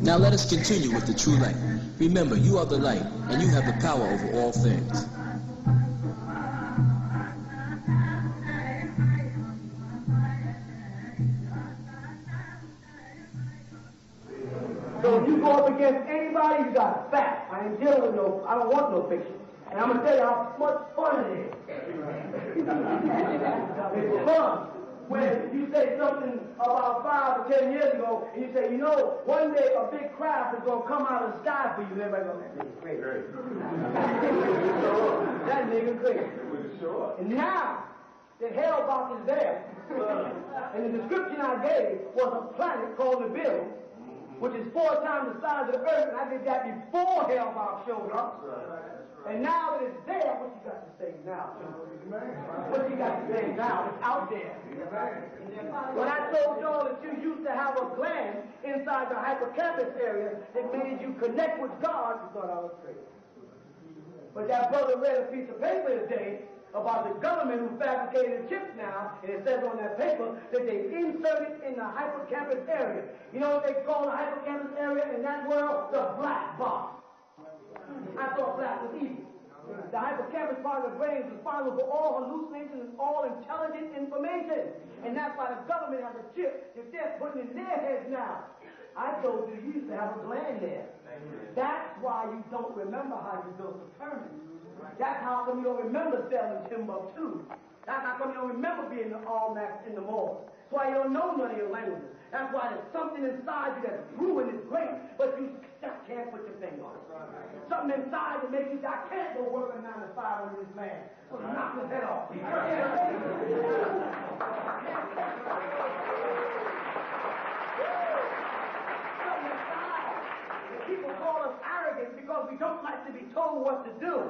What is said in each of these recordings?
Now let us continue with the true light. Remember, you are the light, and you have the power over all things. So if you go up against anybody, you got facts. I ain't dealing with no, I don't want no fiction. And I'm going to tell you how much fun it is. It's fun. When you say something about 5 or 10 years ago, and you say, you know, one day a big craft is going to come out of the sky for you. Everybody goes, that nigga's crazy. That nigga's crazy. And now, the hell-box is there. And the description I gave was a planet called Nibiru, which is 4 times the size of the Earth, and I did that before hell-box showed up. And now that it's there, what you got to say now? What you got to say now? It's out there. When I told y'all that you used to have a gland inside the hippocampus area that made you connect with God, you thought I was crazy. But that brother read a piece of paper today about the government who fabricated chips now, and it says on that paper that they inserted in the hippocampus area. You know what they call the hippocampus area in that world? The black box. I thought black was evil. The hippocampus part of the brain is responsible for all hallucinations and all intelligent information. And that's why the government has a chip that they're putting in their heads now. I told you you used to have a gland there. That's why you don't remember how you built the pyramid. That's how come you don't remember selling Timbuktu. That's how come you don't remember being the Almax in the mall. That's why you don't know none of your languages. That's why there's something inside you that's brewing is great, but you just can't put your finger on it. Something inside that makes you, I can't go working 9 to 5 on this man. So knock his head off. People call us arrogant because we don't like to be told what to do.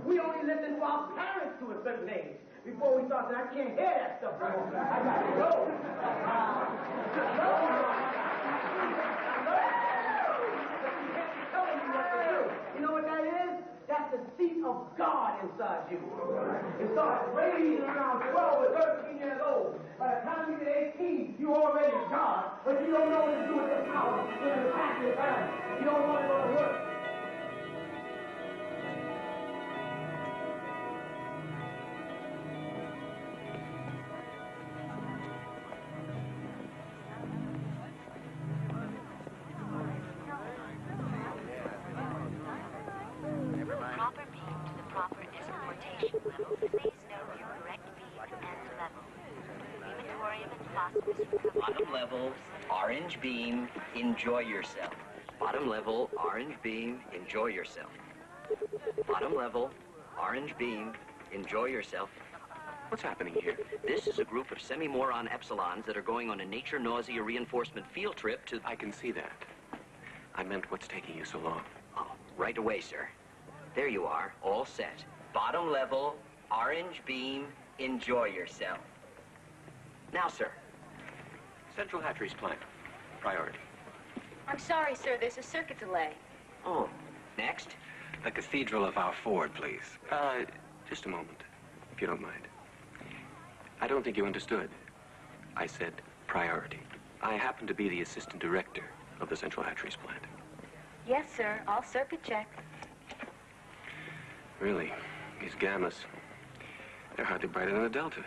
We only listen to our parents to a certain age. Before we start saying, I can't hear that stuff anymore. I got to go. You know what that is? That's the seat of God inside you. It starts raising around 12 or 13 years old. By the time you get 18, you already God, but you don't know what to do with the power. You're in a passive time. You don't want to go to work. Bottom level, orange beam, enjoy yourself. Bottom level, orange beam, enjoy yourself. Bottom level, orange beam, enjoy yourself. What's happening here? This is a group of semi-moron epsilons that are going on a nature nausea reinforcement field trip to... I can see that. I meant what's taking you so long. Oh, right away, sir. There you are, all set. Bottom level, orange beam, enjoy yourself. Now, sir. Central Hatcheries plant. Priority. I'm sorry, sir. There's a circuit delay. Oh, next? The Cathedral of our Ford, please. Just a moment, if you don't mind. I don't think you understood. I said priority. I happen to be the assistant director of the Central Hatcheries plant. Yes, sir. All circuit check. Really, these gammas, they're hardly brighter than a delta.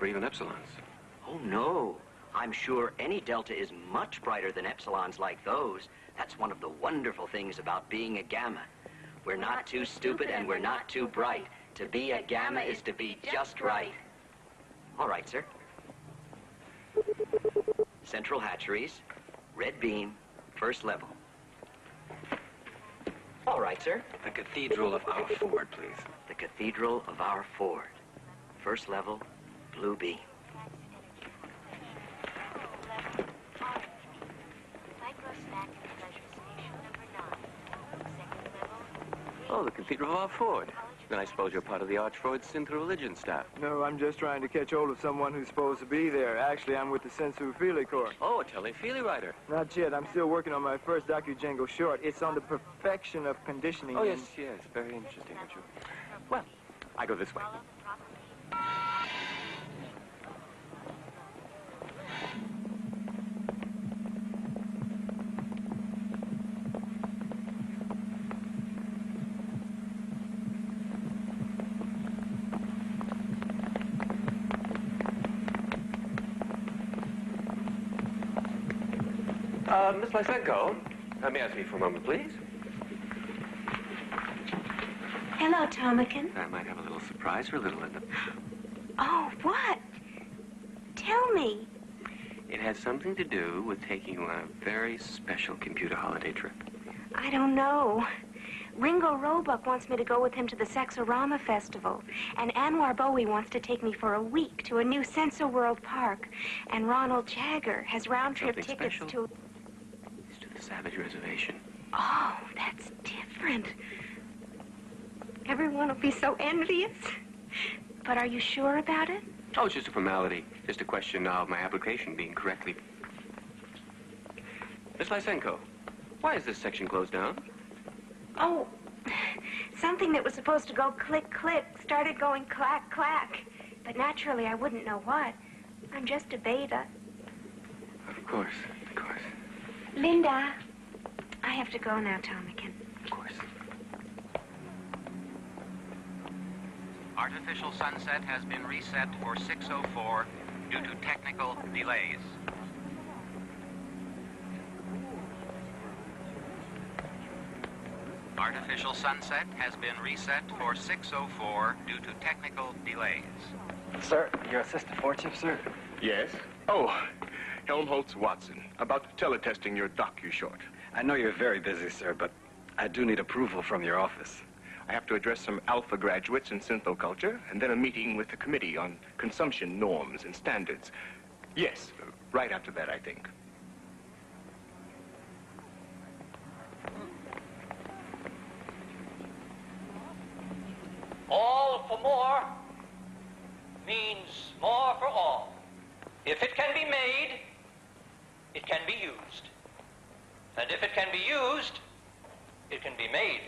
Or even epsilons. Oh, no. I'm sure any delta is much brighter than epsilons like those. That's one of the wonderful things about being a gamma. We're not too stupid and we're not too bright. To be a gamma is to be just right. All right, sir. Central Hatcheries, red beam, first level. All right, sir. The Cathedral of our Ford, please. The Cathedral of our Ford. First level, blue beam. Oh, the Cathedral of our Ford. Then I suppose you're part of the Archford Synth Religion staff. No, I'm just trying to catch hold of someone who's supposed to be there. Actually, I'm with the Sensu-Feely Corps. Oh, a Telly-Feely writer. Not yet. I'm still working on my first docu-jango short. It's on the perfection of conditioning. Oh, yes, yes. Very interesting, Richard. Well, I go this way. Miss Lysenko, may I see you for a moment, please? Hello, Tomakin. I might have a little surprise for little Linda. Oh, what? Tell me. It has something to do with taking you on a very special computer holiday trip. I don't know. Ringo Roebuck wants me to go with him to the Sexorama Festival. And Anwar Bowie wants to take me for a week to a new Sensoworld park. And Ronald Jagger has round-trip Something tickets special? to... It's to the Savage Reservation. Oh, that's different. Everyone will be so envious. But are you sure about it? Oh, it's just a formality. Just a question of my application being correctly... Miss Lysenko, why is this section closed down? Oh, something that was supposed to go click, click started going clack, clack. But naturally, I wouldn't know what. I'm just a beta. Of course, of course. Linda, I have to go now, Tomakin. Of course. Artificial sunset has been reset for 6:04 due to technical delays. Artificial sunset has been reset for 6:04 due to technical delays. Sir, your assistant for chief, sir? Yes? Oh, Helmholtz Watson, about teletesting your docu-short. I know you're very busy, sir, but I do need approval from your office. I have to address some alpha graduates in synthoculture, and then a meeting with the committee on consumption norms and standards. Yes, right after that, I think. All for more means more for all. If it can be made, it can be used. And if it can be used, it can be made.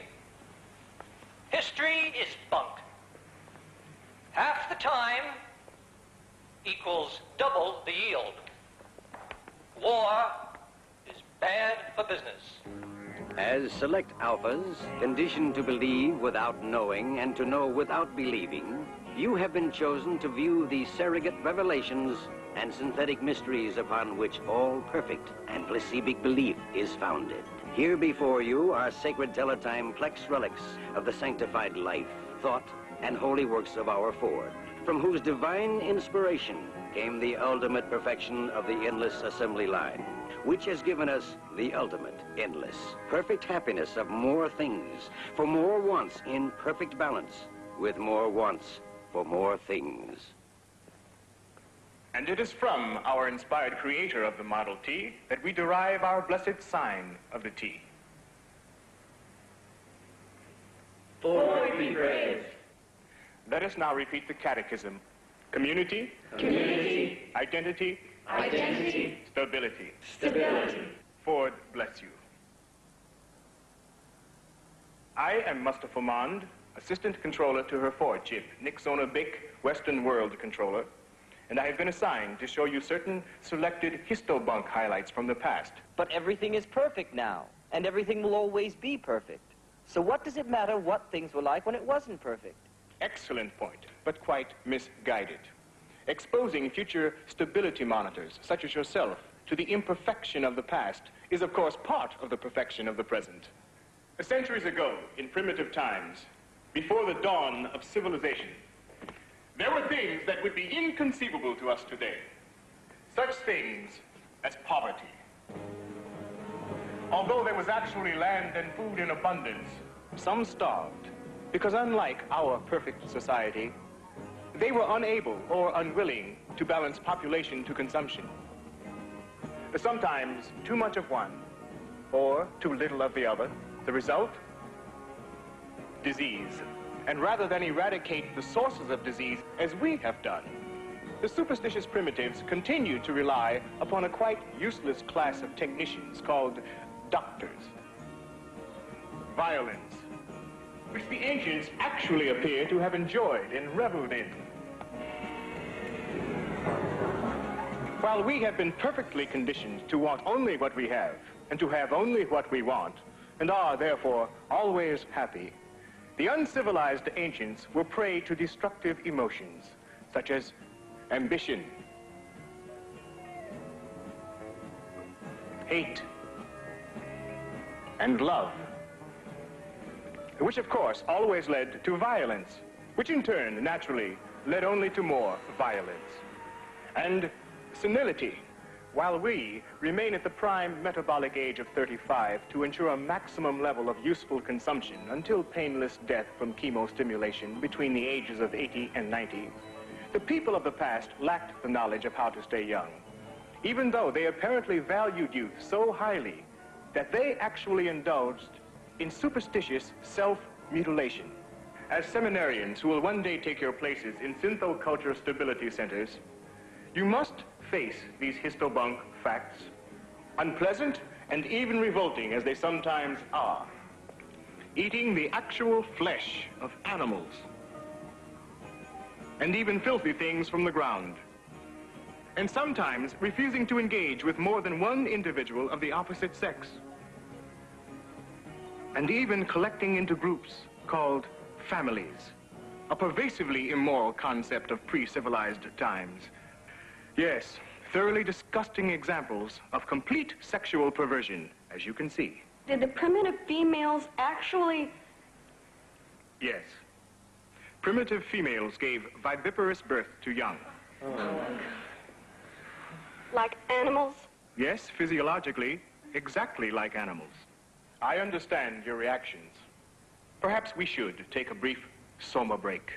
History is bunk. Half the time equals double the yield. War is bad for business. As select alphas, conditioned to believe without knowing and to know without believing, you have been chosen to view the surrogate revelations and synthetic mysteries upon which all perfect and placibic belief is founded. Here before you are sacred teletime plex relics of the sanctified life, thought, and holy works of our Ford, from whose divine inspiration came the ultimate perfection of the endless assembly line, which has given us the ultimate endless, perfect happiness of more things, for more wants in perfect balance, with more wants for more things. And it is from our inspired creator of the Model T that we derive our blessed sign of the T. Ford be praised. Let us now repeat the catechism. Community. Community. Identity. Identity. Stability. Stability. Ford bless you. I am Mustafa Mond, Assistant Controller to her Ford chip, Nixona Bic Western World Controller, and I have been assigned to show you certain selected histobunk highlights from the past. But everything is perfect now, and everything will always be perfect. So what does it matter what things were like when it wasn't perfect? Excellent point, but quite misguided. Exposing future stability monitors, such as yourself, to the imperfection of the past is, of course, part of the perfection of the present. Centuries ago, in primitive times, before the dawn of civilization, there were things that would be inconceivable to us today. Such things as poverty. Although there was actually land and food in abundance, some starved, because unlike our perfect society, they were unable or unwilling to balance population to consumption. Sometimes too much of one, or too little of the other. The result? Disease. And rather than eradicate the sources of disease, as we have done, the superstitious primitives continued to rely upon a quite useless class of technicians called doctors. Violins, which the ancients actually appear to have enjoyed and reveled in. While we have been perfectly conditioned to want only what we have, and to have only what we want, and are, therefore, always happy, the uncivilized ancients were prey to destructive emotions, such as ambition, hate, and love, which, of course, always led to violence, which in turn, naturally, led only to more violence. And senility, while we remain at the prime metabolic age of 35 to ensure a maximum level of useful consumption until painless death from chemostimulation between the ages of 80 and 90, the people of the past lacked the knowledge of how to stay young, even though they apparently valued youth so highly that they actually indulged in superstitious self-mutilation. As seminarians who will one day take your places in synthoculture stability centers, you must face these histobunk facts, unpleasant and even revolting as they sometimes are. Eating the actual flesh of animals, and even filthy things from the ground, and sometimes refusing to engage with more than one individual of the opposite sex, and even collecting into groups called families, a pervasively immoral concept of pre-civilized times. Yes, thoroughly disgusting examples of complete sexual perversion, as you can see. Did the primitive females actually... Yes. Primitive females gave viviparous birth to young. Like animals? Yes, physiologically, exactly like animals. I understand your reactions. Perhaps we should take a brief soma break.